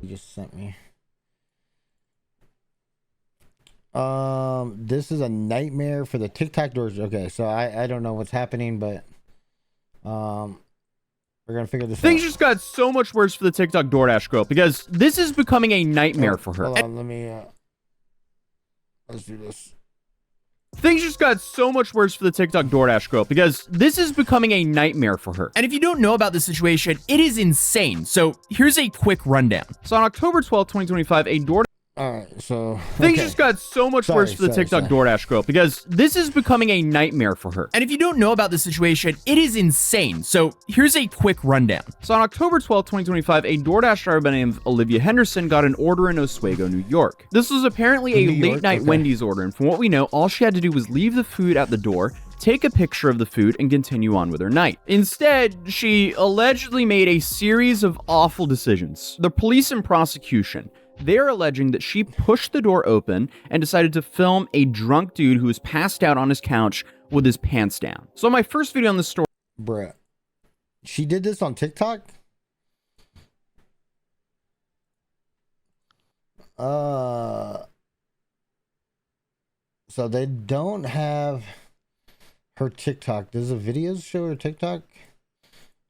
You just sent me. This is a nightmare for the TikTok doors. Okay, so I don't know what's happening, but we're gonna figure this out. Things just got so much worse for the TikTok DoorDash girl because this is becoming a nightmare for her. Hold on, let me let's do this. Things just got so much worse for the TikTok DoorDash girl because this is becoming a nightmare for her. And if you don't know about this situation, it is insane. So here's a quick rundown. So on October 12th, 2025, a DoorDash Alright, so Things just got so much worse for the TikTok DoorDash girl because this is becoming a nightmare for her. And if you don't know about this situation, it is insane. So here's a quick rundown. So on October 12th, 2025, a DoorDash driver by the name of Olivia Henderson got an order in Oswego, New York. This was apparently a late-night Wendy's order, and from what we know, all she had to do was leave the food at the door, take a picture of the food, and continue on with her night. Instead, she allegedly made a series of awful decisions. The police and prosecution, they're alleging that she pushed the door open and decided to film a drunk dude who was passed out on his couch with his pants down. So my first video on this story... Bruh. She did this on TikTok? So they don't have her TikTok. Does the videos show her TikTok?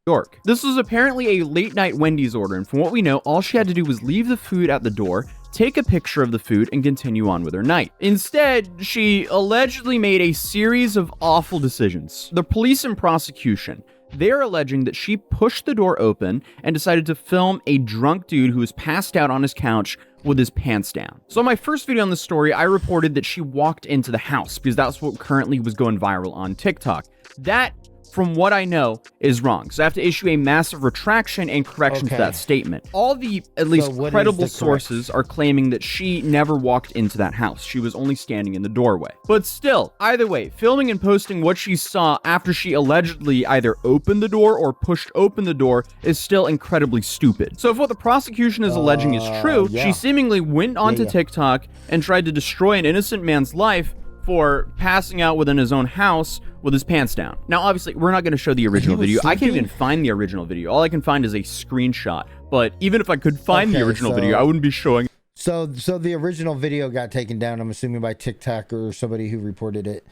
York. This was apparently a late-night Wendy's order, and from what we know, all she had to do was leave the food at the door, take a picture of the food, and continue on with her night. Instead, she allegedly made a series of awful decisions. The police and prosecution, they're alleging that she pushed the door open and decided to film a drunk dude who was passed out on his couch with his pants down. So in my first video on this story, I reported that she walked into the house because that's what currently was going viral on TikTok. That, from what I know, is wrong. So I have to issue a massive retraction and correction to that statement. All the, at least credible sources are claiming that she never walked into that house. She was only standing in the doorway. But still, either way, filming and posting what she saw after she allegedly either opened the door or pushed open the door is still incredibly stupid. So if what the prosecution is alleging is true, she seemingly went onto TikTok and tried to destroy an innocent man's life for passing out within his own house with his pants down. Now, obviously, we're not going to show the original video. I can't even find the original video. All I can find is a screenshot. But even if I could find the original video, I wouldn't be showing. So the original video got taken down, I'm assuming by TikTok or somebody who reported it.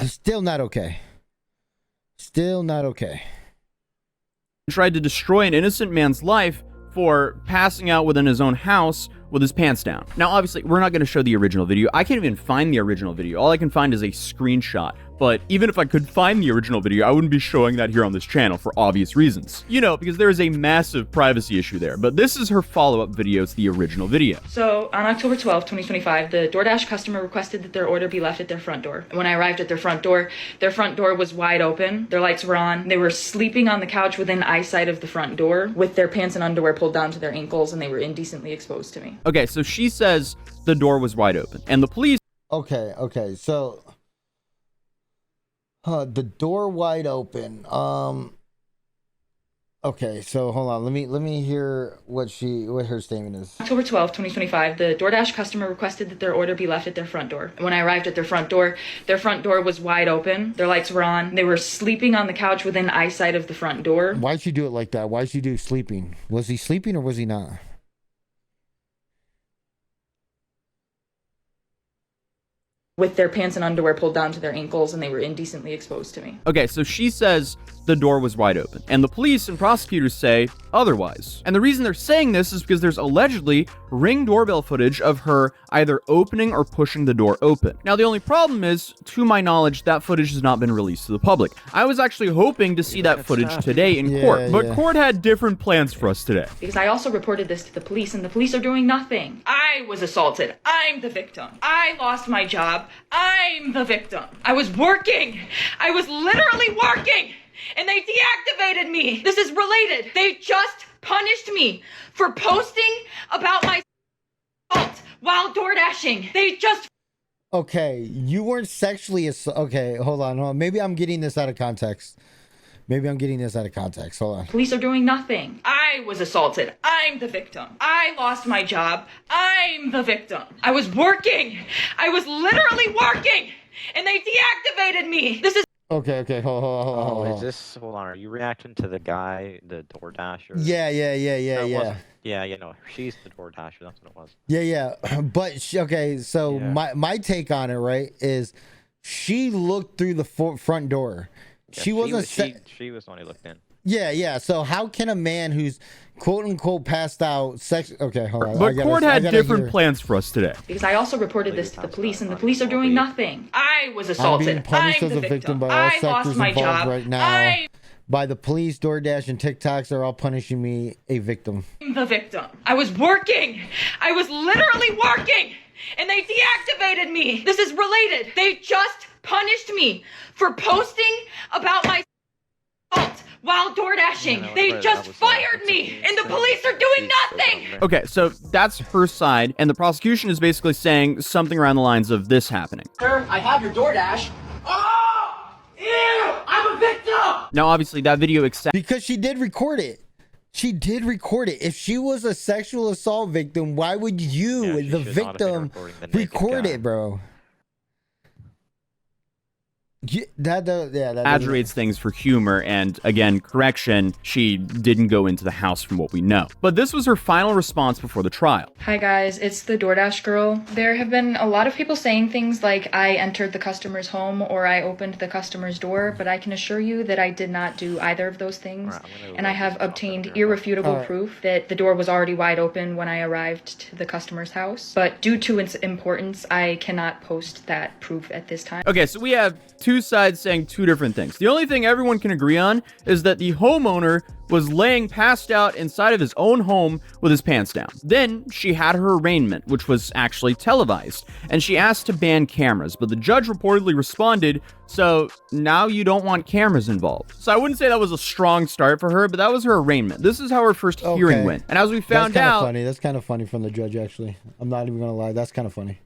Still not okay. Still not okay. Tried to destroy an innocent man's life for passing out within his own house with his pants down. Now, obviously, we're not going to show the original video. I can't even find the original video. All I can find is a screenshot. But even if I could find the original video, I wouldn't be showing that here on this channel for obvious reasons. You know, because there is a massive privacy issue there. But this is her follow-up video to the original video. So on October 12th, 2025, the DoorDash customer requested that their order be left at their front door. And when I arrived at their front door was wide open. Their lights were on. They were sleeping on the couch within eyesight of the front door with their pants and underwear pulled down to their ankles, and they were indecently exposed to me. Okay, so she says the door was wide open. And the police... Okay, so... the door wide open. Okay, so hold on. Let me hear what her statement is. October 12th, 2025, the DoorDash customer requested that their order be left at their front door. And when I arrived at their front door was wide open. Their lights were on. They were sleeping on the couch within eyesight of the front door. Why'd she do it like that? Why'd she do sleeping? Was he sleeping or was he not? With their pants and underwear pulled down to their ankles, and they were indecently exposed to me. Okay, so she says the door was wide open, and the police and prosecutors say otherwise. And the reason they're saying this is because there's allegedly Ring doorbell footage of her either opening or pushing the door open. Now, the only problem is, to my knowledge, that footage has not been released to the public. I was actually hoping to see that footage today in court, but court had different plans for us today. Because I also reported this to the police, and the police are doing nothing. I was assaulted. I'm the victim. I lost my job. I'm the victim. I was working. I was literally working. And they deactivated me. This is related. They just punished me for posting about my assault while door dashing. They just... Okay, you weren't sexually okay, hold on. Maybe I'm getting this out of context. Hold on. Police are doing nothing. I was assaulted. I'm the victim. I lost my job. I'm the victim. I was working. I was literally working. And they deactivated me. This is... Okay. Hold Oh, on. is this? Hold on. Are you reacting to the guy, the Doordasher? Yeah. No, it wasn't. Yeah, no. She's the Doordasher. That's what it was. Yeah. But okay, so Yeah. my take on it, right, is she looked through the front door. Yeah, She wasn't. She was the one who looked in. Yeah. So how can a man who's quote unquote passed out Okay, hold on. But Court had different plans for us today. Because I also reported this to the police, and the police are doing nothing. I was I'm assaulted. being punished I'm as the a victim by all I sectors lost my involved job. right now. By the police, DoorDash, and TikToks are all punishing me a victim. I'm the victim. I was working. I was literally working, and they deactivated me. This is related. They just punished me for posting about my assault while door dashing. They just fired me, and the police are doing nothing. Okay, so that's her side, and the prosecution is basically saying something around the lines of this happening. Sir, I have your DoorDash. Oh! Ew! I'm a victim! Now, obviously, that video Because she did record it. She did record it. If she was a sexual assault victim, why would you, the victim, record it, bro? That exaggerates things for humor, and again, correction, she didn't go into the house from what we know. But this was her final response before the trial. Hi guys, it's the DoorDash girl. There have been a lot of people saying things like I entered the customer's home or I opened the customer's door, but I can assure you that I did not do either of those things. And I have obtained irrefutable proof that the door was already wide open when I arrived to the customer's house. But due to its importance, I cannot post that proof at this time. Okay, so we have two sides saying two different things. The only thing everyone can agree on is that the homeowner was laying passed out inside of his own home with his pants down. Then she had her arraignment, which was actually televised, and she asked to ban cameras, but the judge reportedly responded, so now you don't want cameras involved. So I wouldn't say that was a strong start for her, but that was her arraignment. This is how her first hearing went. And as we found out... That's kind of funny from the judge, actually. I'm not even gonna lie, that's kind of funny.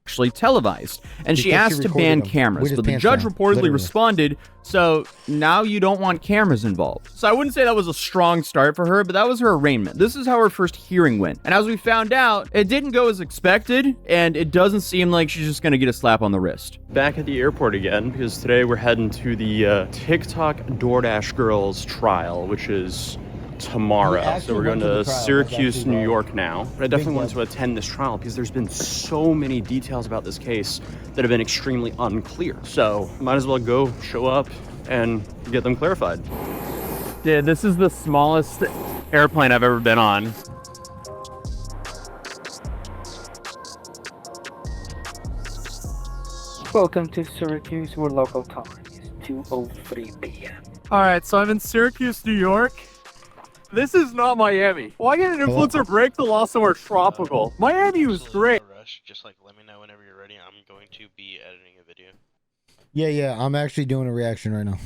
Actually televised, and she asked to ban cameras, but the judge reportedly responded, so now you don't want cameras involved. So I wouldn't say that was a strong start for her, but that was her arraignment. This is how her first hearing went, and as we found out, it didn't go as expected, and it doesn't seem like she's just gonna get a slap on the wrist. Back at the airport again, because today we're heading to the TikTok DoorDash girls trial, which is tomorrow. So we're going to Syracuse, New York now. But I definitely wanted to attend this trial because there's been so many details about this case that have been extremely unclear. So might as well go show up and get them clarified. Yeah, this is the smallest airplane I've ever been on. Welcome to Syracuse, where local time is 2:03 p.m. Alright, so I'm in Syracuse, New York. This is not Miami. Why can't an influencer break the law somewhere tropical? Miami was great. Just like let me know whenever you're ready. I'm going to be editing a video. Yeah, I'm actually doing a reaction right now.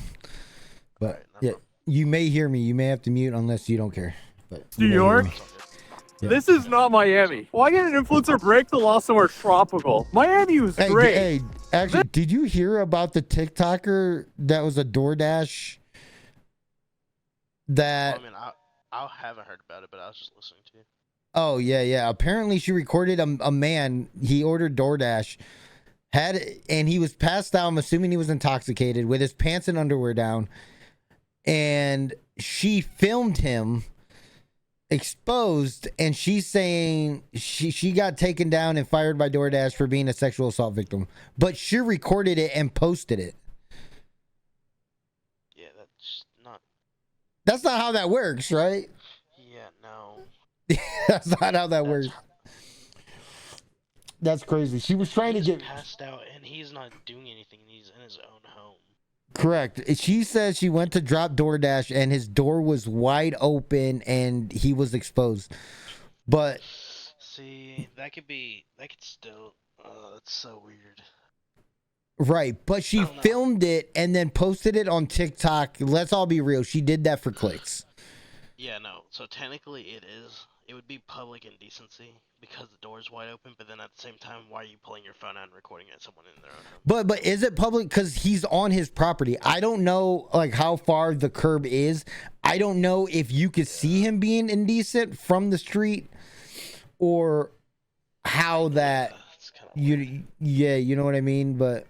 But yeah, you may hear me. You may have to mute unless you don't care. But New York? Yeah. This is not Miami. Why can't an influencer break the law somewhere tropical? Miami was great. Hey, actually, did you hear about the TikToker that was a DoorDash that... Well, I mean, I haven't heard about it, but I was just listening to you. Oh, yeah. Apparently, she recorded a man. He ordered DoorDash, and he was passed out. I'm assuming he was intoxicated with his pants and underwear down. And she filmed him exposed, and she's saying she got taken down and fired by DoorDash for being a sexual assault victim. But she recorded it and posted it. Yeah, that's not... That's not how that works, right? Yeah, no. That's not how that works. That's crazy. She was trying to get passed out, and he's not doing anything. He's in his own home. Correct. She says she went to drop DoorDash, and his door was wide open, and he was exposed. But see, that could still. That's so weird. Right, but she filmed it and then posted it on TikTok. Let's all be real. She did that for clicks. Yeah, no. So technically it would be public indecency because the door is wide open, but then at the same time, why are you pulling your phone out and recording at someone in their own home? But is it public? Because he's on his property. I don't know like how far the curb is. I don't know if you could see him being indecent from the street or how that you know what I mean, but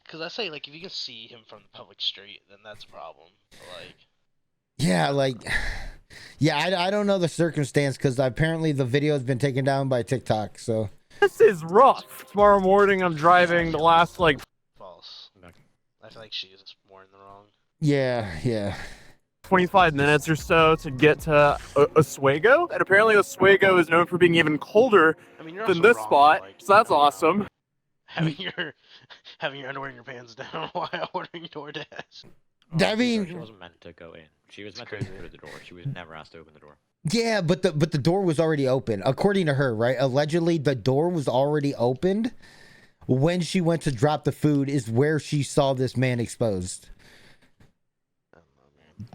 Because I say, like, if you can see him from the public street, then that's a problem. But, like, Yeah, like, yeah, I don't know the circumstance because apparently the video has been taken down by TikTok. So This is rough. Tomorrow morning, I'm driving the last, like, false. I feel like she is more in the wrong. yeah. 25 minutes or so to get to Oswego. And apparently Oswego is known for being even colder I mean, you're than also this wrong, spot, like, so that's awesome. having your underwear in your pants down while ordering DoorDash. I mean, She wasn't meant to go in. She was meant to go to the door. She was never asked to open the door. yeah, but the door was already open, according to her, right? Allegedly, the door was already opened when she went to drop the food. Is where she saw this man exposed.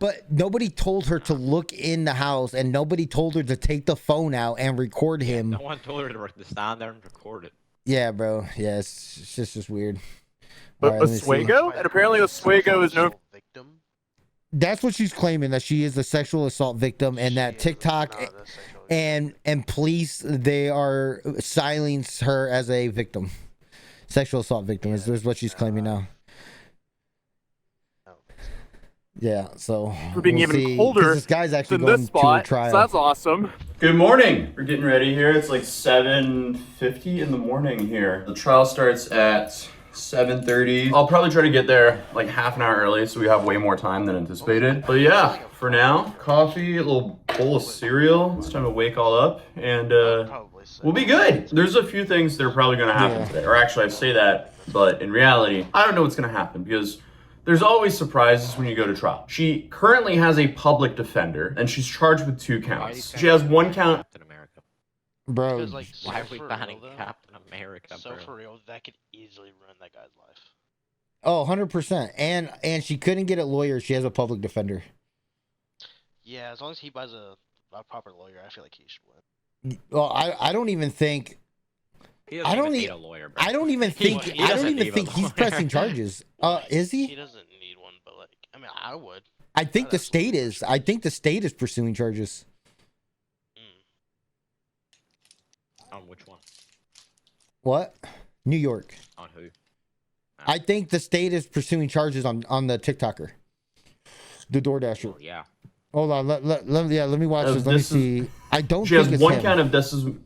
But nobody told her to look in the house, and nobody told her to take the phone out and record him. No one told her to stand there and record it. Yeah, bro. Yeah, it's just weird. But All right, let me see. Oswego? And apparently Oswego is known. Victim. That's what she's claiming, that she is a sexual assault victim, and that TikTok and police, they are silence her as a victim. Sexual assault victim is what she's claiming now. Yeah, so For being we'll even see, 'cause colder this guy's actually than going this to a spot, trial. so that's awesome. Good morning. We're getting ready here. It's like 7:50 in the morning here. The trial starts at 7:30. I'll probably try to get there like half an hour early so we have way more time than anticipated. But yeah, for now, coffee, a little bowl of cereal. It's time to wake all up and we'll be good. There's a few things that are probably going to happen today. Or actually, I say that, but in reality, I don't know what's going to happen because there's always surprises when you go to trial. She currently has a public defender, and she's charged with 2 counts. She has 1 count. Captain America. Bro, Because, like, Why are so we for banning real, though, Captain America, So bro? for real, that could easily ruin that guy's life. oh, 100%. And she couldn't get a lawyer. She has a public defender. Yeah, as long as he buys a proper lawyer, I feel like he should win. Well, I don't even think He doesn't I don't even need need a lawyer, bro. I don't even think He I don't doesn't even need a think he's lawyer. pressing charges. Is He he? doesn't need one, but like, I mean, I would. I think the I'd state absolutely is. I think the state is pursuing charges. Mm. On which one? What? New York. On who? I think the state is pursuing charges on the TikToker, the DoorDasher. Oh, yeah. Hold on, let me watch this. Let me This is- see. I don't She think has it's 1 him. count of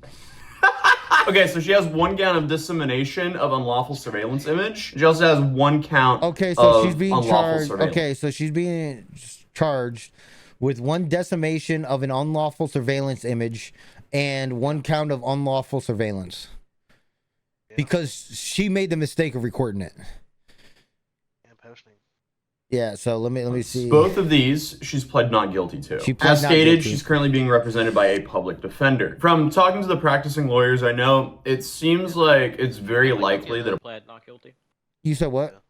Okay, so she has 1 count of dissemination of unlawful surveillance image. She also has 1 count. Okay, so of she's being unlawful charged. surveillance. Okay, so she's being charged with 1 decimation of an unlawful surveillance image and 1 count of unlawful surveillance because she made the mistake of recording it. And posting. Yeah, so let me see. Both of these, she's pled not guilty to. She pled As not stated, guilty. she's currently being represented by a public defender. From talking to the practicing lawyers I know, it seems like it's very likely that pled not guilty. You said what?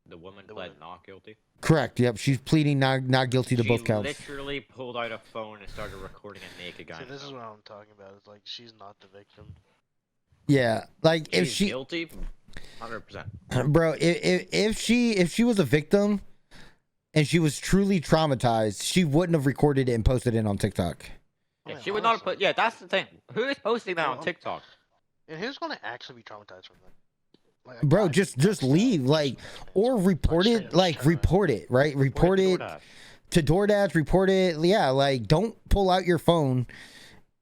The woman pled not guilty. Correct. Yep, she's pleading not guilty to both counts. She literally pulled out a phone and started recording a naked guy. See, this is what I'm talking about. It's like she's not the victim. Yeah, like if She's she, guilty, 100%. bro, if she was a victim and she was truly traumatized, she wouldn't have recorded it and posted it on TikTok. Yeah, she would not have put. Yeah, that's the thing. Who is posting that on Well, TikTok? And who's gonna actually be traumatized from that? Like, Bro, I- just leave, like, or report straight it, up like turn. report it, right? Report it to DoorDash, report it. Yeah, like don't pull out your phone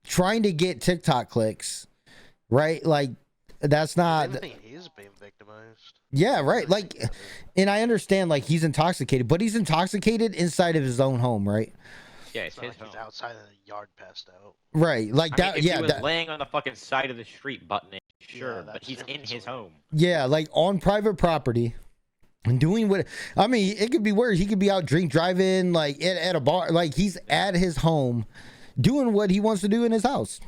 trying to get TikTok clicks, right? Like that's not. I think he's being victimized. Yeah, right. Like, and I understand, like he's intoxicated, but he's intoxicated inside of his own home, right? Yeah, It's it's not his like he's home. outside in the yard passed out. Right, like I that. mean, if Yeah, he was that, laying on the fucking side of the street, buttoning, sure, Yeah, but that's he's in different his story. home. yeah, like on private property. And doing what I mean, it could be worse. He could be out driving, like at a bar, like he's at his home, doing what he wants to do in his house.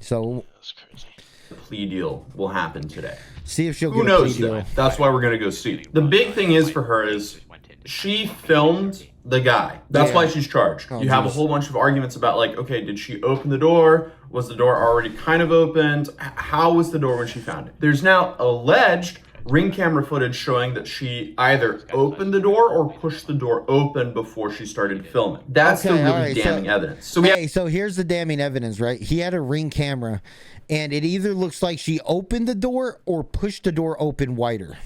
So That's crazy. The plea deal will happen today. see if she'll Who get a plea knows deal. though? That's why we're gonna go see. The big thing is for her is she filmed the guy. That's Yeah. why she's charged. Oh, You have a geez. whole bunch of arguments about like, okay, did she open the door? Was the door already kind of opened? How was the door when she found it? There's now alleged ring camera footage showing that she either opened the door or pushed the door open before she started filming. That's Okay, the really alright, so- damning evidence. So we have Hey, so here's the damning evidence, right? He had a Ring camera, and it either looks like she opened the door or pushed the door open wider.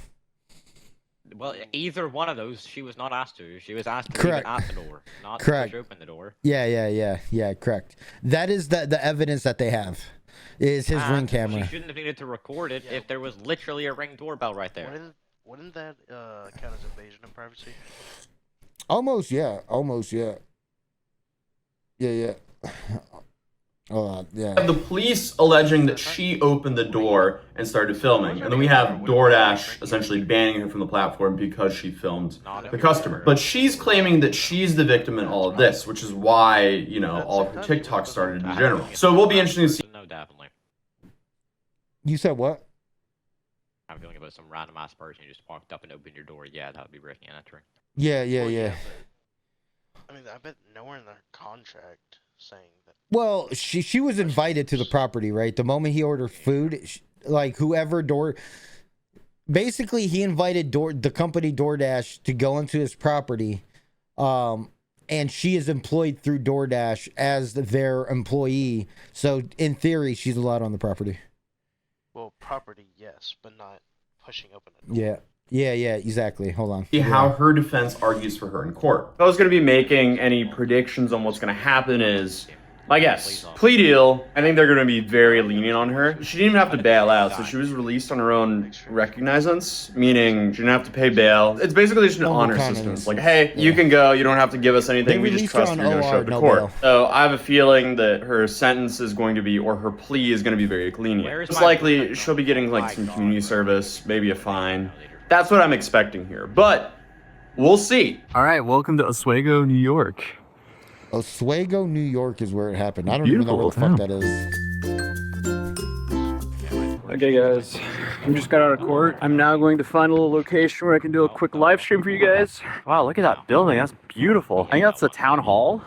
Well, either one of those, she was not asked to. She was asked to Correct. leave it at the door, not Correct. to push open the door. Yeah, correct. That is the evidence that they have, is his ring camera. She shouldn't have needed to record it if there was literally a ring doorbell right there. Wouldn't that count as invasion of privacy? Almost, yeah. Yeah. Yeah. We have the police alleging that she opened the door and started filming, and then we have DoorDash essentially banning her from the platform because she filmed the customer. But she's claiming that she's the victim in all of this, which is why, you know, all of her TikTok started in general. So it will be interesting to see. No, definitely. You said what? I'm feeling about some random ass person who just walked up and opened your door. Yeah, that would be breaking and entering. Yeah. I mean, I bet nowhere in their contract saying that. Well, she was invited to the property, right? The moment he ordered food, like whoever basically he invited the company DoorDash to go into his property, and she is employed through DoorDash as their employee. So in theory, she's allowed on the property. Well, property, yes, but not pushing open a door. Yeah, exactly. Hold on. See how her defense argues for her in court. If I was going to be making any predictions on what's going to happen is, I guess, plea deal. I think they're going to be very lenient on her. She didn't even have to bail out, so she was released on her own recognizance, meaning she didn't have to pay bail. It's basically just an honor system. It's like, hey, you can go. You don't have to give us anything. We just trust you're going to show up to court. So I have a feeling that her sentence is going to be, or her plea is going to be very lenient. It's likely she'll be getting like some community service, maybe a fine. That's what I'm expecting here, but we'll see. All right, welcome to Oswego, New York. Oswego, New York is where it happened. I don't even know what the fuck that is. Okay, guys, I just got out of court. I'm now going to find a little location where I can do a quick live stream for you guys. Wow, look at that building. That's beautiful. I think that's the town hall.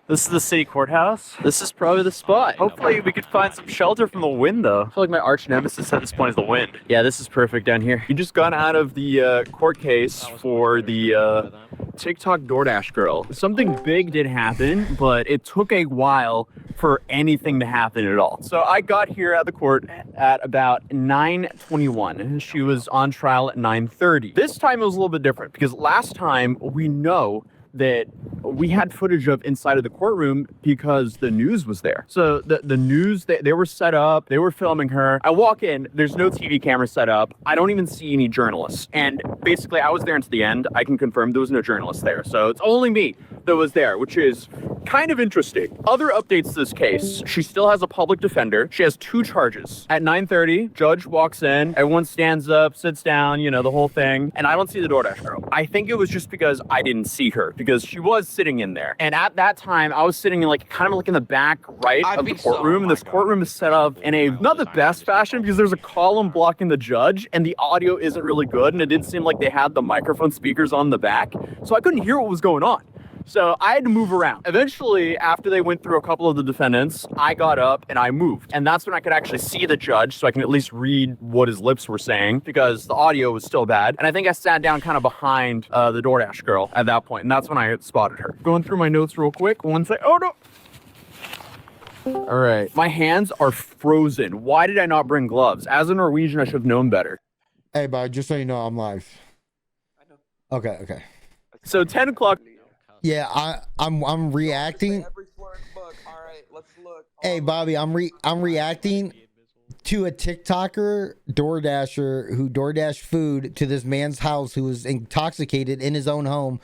This is the city courthouse. This is probably the spot. Hopefully we could find some shelter from the wind though. I feel like my arch nemesis at this point is the wind. Yeah, this is perfect down here. You just got out of the court case for the TikTok DoorDash girl. Something big did happen, but it took a while for anything to happen at all. So I got here at the court at about 9:21. She was on trial at 9:30. This time it was a little bit different because last time we know that we had footage of inside of the courtroom because the news was there. So the news, they were set up, they were filming her. I walk in, there's no TV camera set up. I don't even see any journalists. And basically I was there until the end. I can confirm there was no journalists there. So it's only me that was there, which is kind of interesting. Other updates to this case, she still has a public defender. She has 2 charges. At 9:30, judge walks in, everyone stands up, sits down, you know, the whole thing. And I don't see the DoorDash girl. I think it was just because I didn't see her, because she was sitting in there. And at that time, I was sitting in like kind of like in the back right of the courtroom. And this courtroom is set up in a not the best fashion because there's a column blocking the judge and the audio isn't really good. And it didn't seem like they had the microphone speakers on the back. So I couldn't hear what was going on. So I had to move around. Eventually, after they went through a couple of the defendants, I got up and I moved. And that's when I could actually see the judge so I can at least read what his lips were saying because the audio was still bad. And I think I sat down kind of behind the DoorDash girl at that point. And that's when I spotted her. Going through my notes real quick. One sec. Oh, no. All right. My hands are frozen. Why did I not bring gloves? As a Norwegian, I should have known better. Hey, bud, just so you know, I'm live. I know. Okay. So 10 o'clock. Yeah, I'm reacting. Hey, Bobby, I'm reacting to a TikToker, DoorDasher, who DoorDashed food to this man's house who was intoxicated in his own home,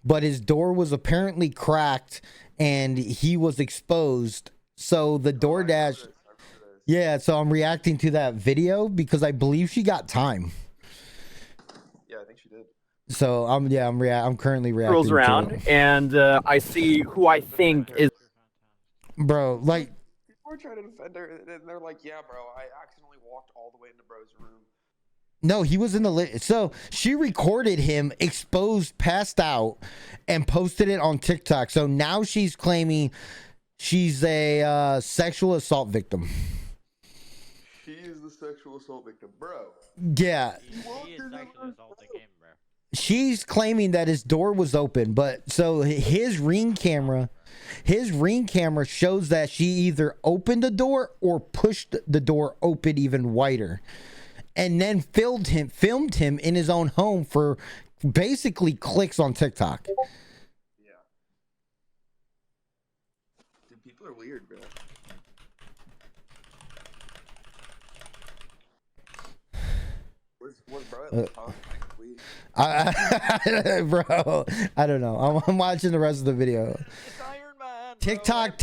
but his door was apparently cracked and he was exposed. So the DoorDash, yeah. So I'm reacting to that video because I believe she got time. So I'm currently reacting. Rolls around and I see who I think is. Bro, like. People are trying to defend her, and they're like, "Yeah, bro, I accidentally walked all the way into bro's room." No, he was in the so she recorded him exposed, passed out, and posted it on TikTok. So now she's claiming she's a sexual assault victim. She is the sexual assault victim, bro. Yeah. She's claiming that his door was open, but so his ring camera shows that she either opened the door or pushed the door open even wider. and then filmed him in his own home for basically clicks on TikTok. Yeah. Dude, people are weird, bro. Where's bro? Bro, I don't know. I'm watching the rest of the video. It's Iron Man, TikTok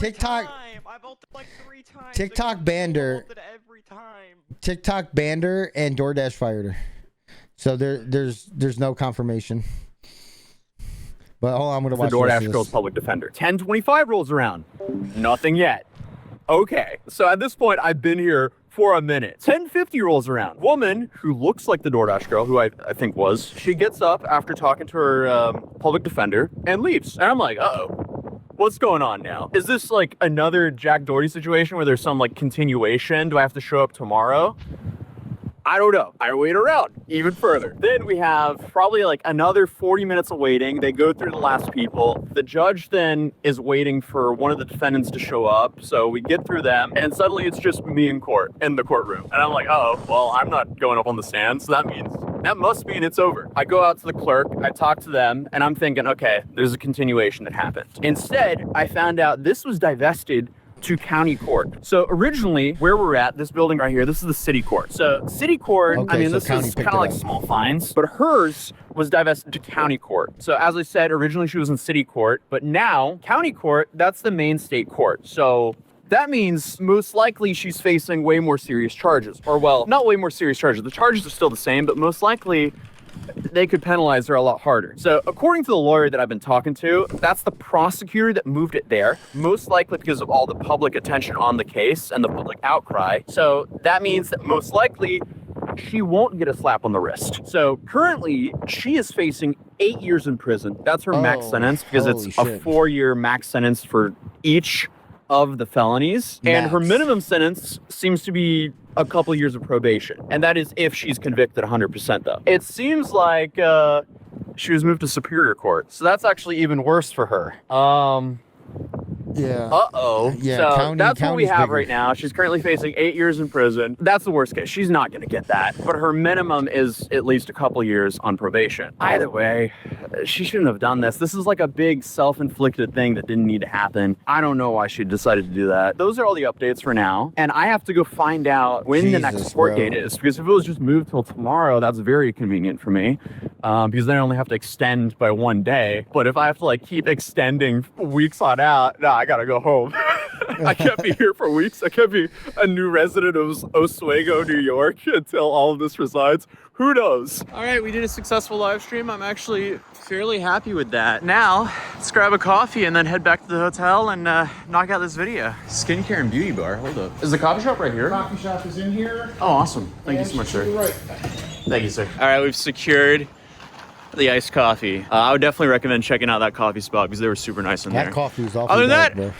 I bolted like 3 times. TikTok banned her. Every time. TikTok banned her and DoorDash fired her. So there's no confirmation. But hold on, I'm gonna watch the DoorDash girl's public defender. 10:25 rolls around. Nothing yet. Okay, so at this point, I've been here for a minute. 10:50 rolls around. Woman who looks like the DoorDash girl, who I think was, she gets up after talking to her public defender and leaves. And I'm like, uh-oh, what's going on now? Is this like another Jack Doherty situation where there's some like continuation? Do I have to show up tomorrow? I don't know. I wait around even further. Then we have probably like another 40 minutes of waiting. They go through the last people. The judge then is waiting for one of the defendants to show up. So we get through them and suddenly it's just me in court, in the courtroom. And I'm like, oh, well, I'm not going up on the stand. So that must mean it's over. I go out to the clerk, I talk to them, and I'm thinking, okay, there's a continuation that happened. Instead, I found out this was divested to county court. So originally, where we're at, this building right here, this is the city court. So city court, Okay, I mean, so this county is picked kind of it like up. small fines, but hers was divested to county court. So as I said, originally she was in city court, but now county court, that's the main state court. So that means most likely she's facing way more serious charges. Or well, not way more serious charges. The charges are still the same, but most likely they could penalize her a lot harder. So according to the lawyer that I've been talking to, that's the prosecutor that moved it there, most likely because of all the public attention on the case and the public outcry. So that means that most likely she won't get a slap on the wrist. So currently she is facing 8 years in prison. That's her max sentence because it's a 4-year max sentence for each of the felonies. And her minimum sentence seems to be a couple years of probation. And that is if she's convicted 100% though. It seems like she was moved to Superior Court. So that's actually even worse for her. Yeah. Uh-oh. Yeah, So that's what we county's have bigger. right now. She's currently facing 8 years in prison. That's the worst case. She's not going to get that. But her minimum is at least a couple years on probation. Either way, she shouldn't have done this. This is like a big self-inflicted thing that didn't need to happen. I don't know why she decided to do that. Those are all the updates for now. And I have to go find out when the next court date is. Because if it was just moved till tomorrow, that's very convenient for me. Because then I only have to extend by 1 day. But if I have to like keep extending weeks on out, nah, I gotta go home. I can't be here for weeks. I can't be a new resident of Oswego, New York until all of this resides. Who knows? All right, we did a successful live stream. I'm actually fairly happy with that. Now, let's grab a coffee and then head back to the hotel and knock out this video. Skincare and beauty bar, hold up. Is the coffee shop right here? Coffee shop is in here. Oh, awesome. Thank you so much, sir. Right. Thank you, sir. All right, we've secured the iced coffee. I would definitely recommend checking out that coffee spot because they were super nice in there. That coffee is awful. Other than that,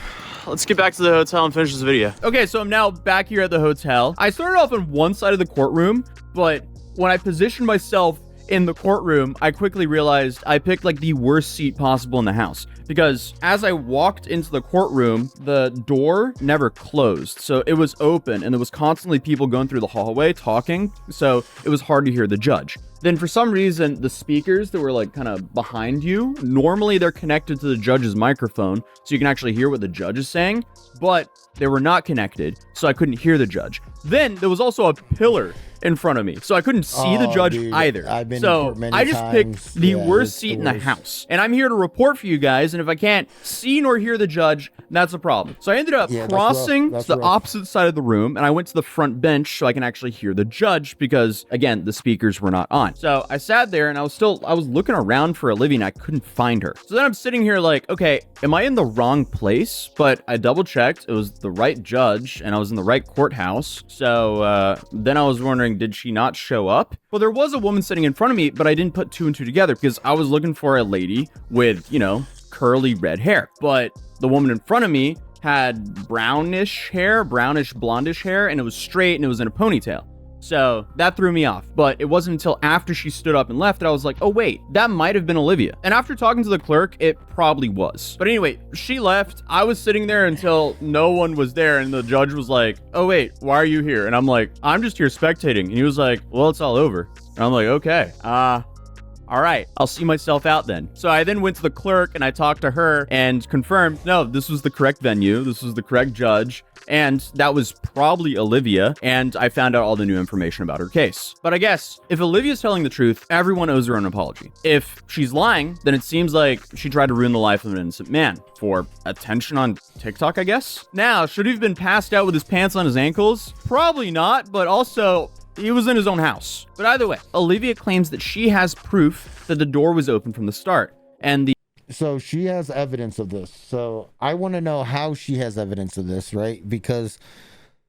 let's get back to the hotel and finish this video. Okay, so I'm now back here at the hotel. I started off on one side of the courtroom, but when I positioned myself in the courtroom, I quickly realized I picked like the worst seat possible in the house. Because as I walked into the courtroom, the door never closed. So it was open and there was constantly people going through the hallway talking. So it was hard to hear the judge. Then for some reason, the speakers that were like kind of behind you, normally they're connected to the judge's microphone so you can actually hear what the judge is saying, but they were not connected, so I couldn't hear the judge. Then there was also a pillar in front of me, so I couldn't see the judge either. I've been in so court many I just times. picked the Yeah, worst it's seat the in the worst. house, and I'm here to report for you guys. And if I can't see nor hear the judge, that's a problem. So I ended up Yeah, that's rough. crossing That's to the rough. opposite side of the room, and I went to the front bench so I can actually hear the judge because, again, the speakers were not on. So I sat there and I was looking around for Olivia and I couldn't find her. So then I'm sitting here like, okay, am I in the wrong place? But I double checked. It was the right judge and I was in the right courthouse. So then I was wondering, did she not show up? Well, there was a woman sitting in front of me, but I didn't put two and two together because I was looking for a lady with, you know, curly red hair. But the woman in front of me had brownish hair, brownish blondish hair, and it was straight and it was in a ponytail. So that threw me off. But it wasn't until after she stood up and left that I was like, oh wait, that might have been Olivia. And after talking to the clerk, it probably was. But anyway, she left. I was sitting there until no one was there, and the judge was like, oh wait, why are you here? And I'm like, I'm just here spectating. And he was like, well, it's all over. And I'm like, okay, all right, I'll see myself out then. So I then went to the clerk and I talked to her and confirmed, no, this was the correct venue. This was the correct judge. And that was probably Olivia. And I found out all the new information about her case. But I guess if Olivia's telling the truth, everyone owes her an apology. If she's lying, then it seems like she tried to ruin the life of an innocent man for attention on TikTok, I guess. Now, should he have been passed out with his pants on his ankles? Probably not, but also, he was in his own house. But either way, Olivia claims that she has proof that the door was open from the start. And so she has evidence of this. So I want to know how she has evidence of this, right? Because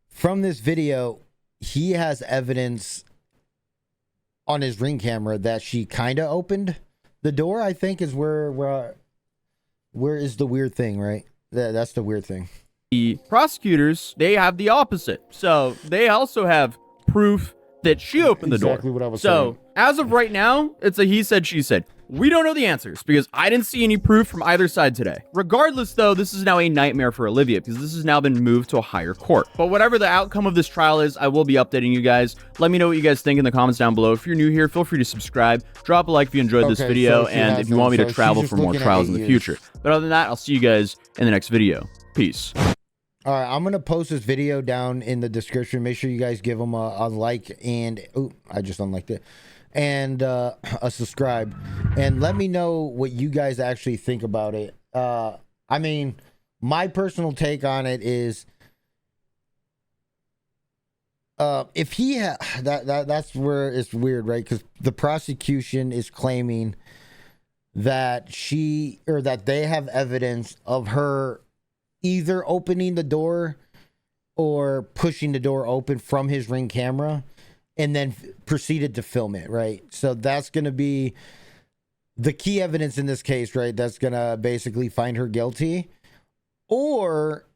from this video, he has evidence on his Ring camera that she kind of opened the door, I think is where is the weird thing, right? That's the weird thing. The prosecutors, they have the opposite. So they also have proof that she opened the door. Exactly what I was saying. So as of right now, it's a he said, she said. We don't know the answers because I didn't see any proof from either side today. Regardless, though, this is now a nightmare for Olivia because this has now been moved to a higher court. But whatever the outcome of this trial is, I will be updating you guys. Let me know what you guys think in the comments down below. If you're new here, feel free to subscribe. Drop a like if you enjoyed this video and if you want me to travel for more trials in the future. But other than that, I'll see you guys in the next video. Peace. All right, I'm going to post this video down in the description. Make sure you guys give them a like and... Oh, I just unliked it. And a subscribe. And let me know what you guys actually think about it. I mean, my personal take on it is... if he... that's where it's weird, right? Because the prosecution is claiming that she... Or that they have evidence of her... either opening the door or pushing the door open from his Ring camera and then proceeded to film it, right? So that's going to be the key evidence in this case, right? That's going to basically find her guilty. Or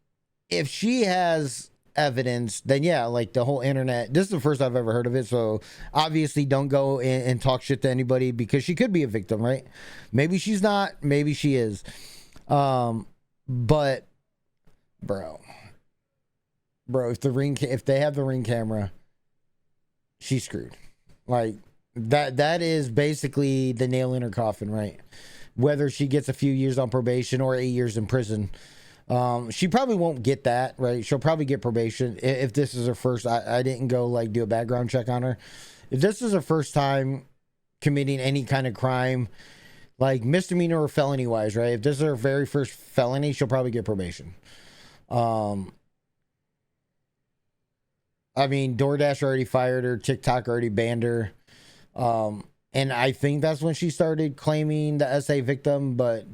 if she has evidence, then yeah, like the whole internet, this is the first I've ever heard of it. So obviously don't go and talk shit to anybody because she could be a victim, right? Maybe she's not, maybe she is. But bro, if they have the Ring camera, she's screwed. Like that is basically the nail in her coffin, right? Whether she gets a few years on probation or 8 years in prison, she probably won't get that, right? She'll probably get probation if this is her first. I didn't go like do a background check on her. If this is her first time committing any kind of crime, like misdemeanor or felony wise, right? If this is her very first felony, she'll probably get probation. I mean, DoorDash already fired her. TikTok already banned her. And I think that's when she started claiming the SA victim, but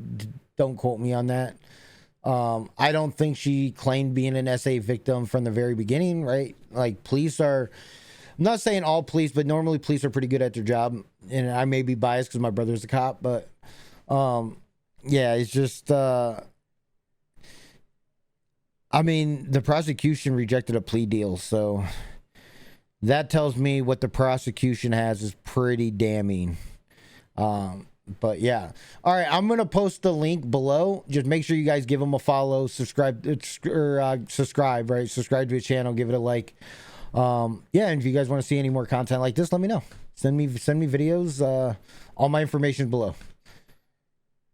don't quote me on that. I don't think she claimed being an SA victim from the very beginning, right? Like police are, I'm not saying all police, but normally police are pretty good at their job. And I may be biased because my brother's a cop, but yeah, it's just, I mean, the prosecution rejected a plea deal, so that tells me what the prosecution has is pretty damning. But yeah. All right, I'm going to post the link below. Just make sure you guys give them a follow, subscribe, right? Subscribe to the channel, give it a like. Yeah, and if you guys want to see any more content like this, let me know. Send me videos. All my information below.